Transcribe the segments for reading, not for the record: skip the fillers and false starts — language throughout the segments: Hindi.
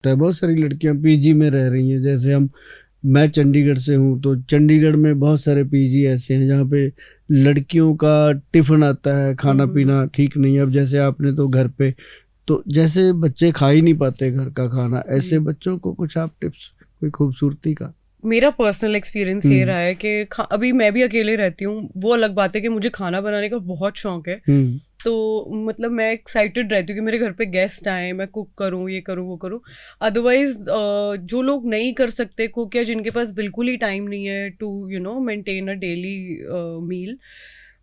तो बहुत सारी लड़कियां पीजी में रह रही हैं। जैसे मैं चंडीगढ़ से हूँ, तो चंडीगढ़ में बहुत सारे पीजी ऐसे हैं जहाँ पे लड़कियों का टिफिन आता है, खाना पीना ठीक नहीं है। अब जैसे आपने तो घर पे, तो जैसे बच्चे खा ही नहीं पाते घर का खाना, ऐसे बच्चों को कुछ आप टिप्स, कोई खूबसूरती का? मेरा पर्सनल एक्सपीरियंस ये रहा है कि अभी मैं भी अकेले रहती हूँ। वो अलग बात है कि मुझे खाना बनाने का बहुत शौक है, तो मतलब मैं एक्साइटेड रहती हूँ कि मेरे घर पे गेस्ट आए, मैं कुक करूँ, ये करूँ, वो करूँ। अदरवाइज जो लोग नहीं कर सकते कुक, या जिनके पास बिल्कुल ही टाइम नहीं है to maintain a daily meal,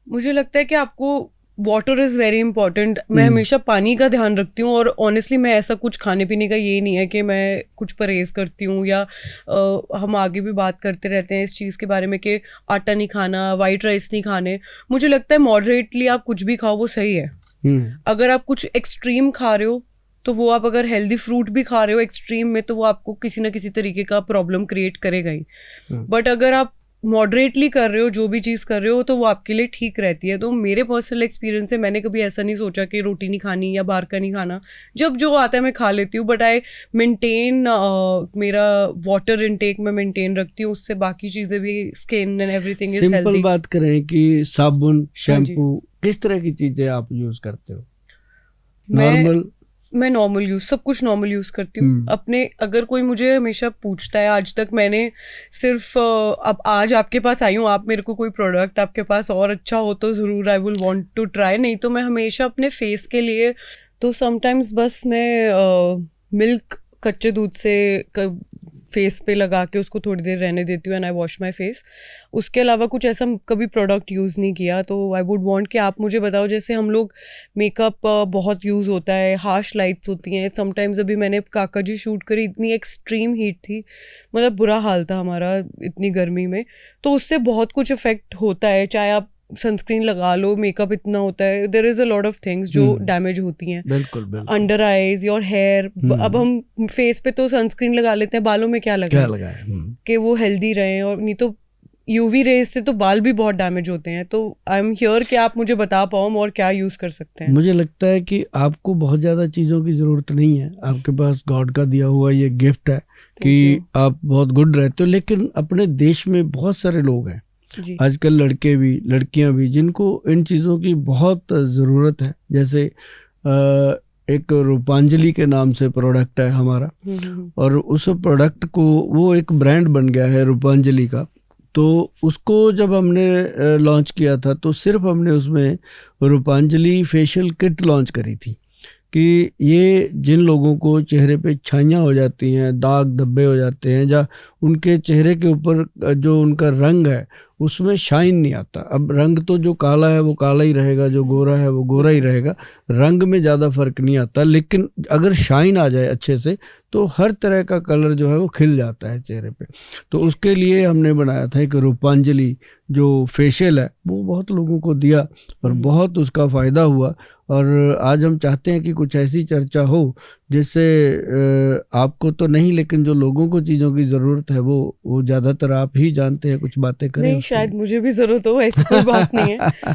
मुझे लगता है कि आपको वाटर इज़ वेरी इंपॉर्टेंट। मैं हमेशा पानी का ध्यान रखती हूँ, और ऑनेस्टली मैं ऐसा कुछ खाने पीने का ये नहीं है कि मैं कुछ परहेज करती हूँ, या हम आगे भी बात करते रहते हैं इस चीज़ के बारे में कि आटा नहीं खाना, वाइट राइस नहीं खाने। मुझे लगता है मॉडरेटली आप कुछ भी खाओ वो सही है। अगर आप कुछ एक्सट्रीम खा रहे हो, तो वो आप अगर हेल्दी फ्रूट भी खा रहे हो एक्सट्रीम में, तो वो आपको किसी ना किसी तरीके का प्रॉब्लम क्रिएट करेगा ही। बट अगर आप मॉडरेटली कर रहे हो, जो भी चीज़ कर रहे हो, तो वो आपके लिए ठीक रहती है। तो मेरे पर्सनल एक्सपीरियंस से मैंने कभी ऐसा नहीं सोचा कि रोटी नहीं खानी या बाहर का नहीं खाना। जब जो आता है मैं खा लेती हूँ, बट आई मेंटेन मेरा वाटर इनटेक मैं मेंटेन रखती हूँ। उससे बाकी चीज़ें भी, skin and everything is healthy. Simple बात करें कि साबुन, शैम्पू, किस तरह की चीजें आप यूज करते हो? नॉर्मल? मैं नॉर्मल यूज, सब कुछ नॉर्मल यूज करती हूँ अपने। अगर कोई मुझे हमेशा पूछता है, आज तक मैंने सिर्फ अब आज आपके पास आई हूँ, आप मेरे को कोई प्रोडक्ट आपके पास और अच्छा हो तो ज़रूर I will want to try. नहीं तो मैं हमेशा अपने फेस के लिए तो समटाइम्स बस मैं मिल्क कच्चे दूध से फेस पे लगा के उसको थोड़ी देर रहने देती हूँ, and I wash my face. उसके अलावा कुछ ऐसा कभी प्रोडक्ट यूज़ नहीं किया। तो आई वुड वांट कि आप मुझे बताओ, जैसे हम लोग मेकअप बहुत यूज़ होता है, हार्श लाइट्स होती हैं समटाइम्स। अभी मैंने काका जी शूट करी, इतनी एक्सट्रीम हीट थी, मतलब बुरा हाल था हमारा इतनी गर्मी में। तो उससे बहुत कुछ इफेक्ट होता है, चाहे आप सनस्क्रीन लगा लो, मेकअप इतना होता है, there is a lot of things जो डैमेज होती हैं। बिल्कुल बिल्कुल। Under eyes, your hair. अब हम फेस पे तो सनस्क्रीन लगा लेते हैं, बालों में क्या लगाए कि वो हेल्दी रहें, और नहीं तो यूवी रेज से तो बाल भी बहुत डैमेज होते हैं। तो आई एम हियर कि आप मुझे बता पाओ और क्या यूज कर सकते हैं। मुझे लगता है कि आपको बहुत ज्यादा चीजों की जरूरत नहीं है, आपके पास गॉड का दिया हुआ ये गिफ्ट है कि आप बहुत गुड रहते हो। लेकिन अपने देश में बहुत सारे लोग हैं आजकल, लड़के भी लड़कियां भी, जिनको इन चीज़ों की बहुत ज़रूरत है। जैसे एक रूपांजलि के नाम से प्रोडक्ट है हमारा, और उस प्रोडक्ट को, वो एक ब्रांड बन गया है रूपांजलि का। तो उसको जब हमने लॉन्च किया था, तो सिर्फ हमने उसमें रूपांजलि फेशियल किट लॉन्च करी थी कि ये जिन लोगों को चेहरे पे छाइयाँ हो जाती हैं, दाग धब्बे हो जाते हैं, या उनके चेहरे के ऊपर जो उनका रंग है उसमें शाइन नहीं आता। अब रंग तो जो काला है वो काला ही रहेगा, जो गोरा है वो गोरा ही रहेगा, रंग में ज़्यादा फर्क नहीं आता। लेकिन अगर शाइन आ जाए अच्छे से, तो हर तरह का कलर जो है वो खिल जाता है चेहरे पे। तो उसके लिए हमने बनाया था एक रूपांजलि जो फेशियल है, वो बहुत लोगों को दिया और बहुत उसका फ़ायदा हुआ। और आज हम चाहते हैं कि कुछ ऐसी चर्चा हो जिससे आपको तो नहीं, लेकिन जो लोगों को चीज़ों की ज़रूरत है वो ज़्यादातर आप ही जानते हैं, कुछ बातें करें। नहीं, शायद मुझे भी ज़रूरत हो, ऐसी कोई बात नहीं है।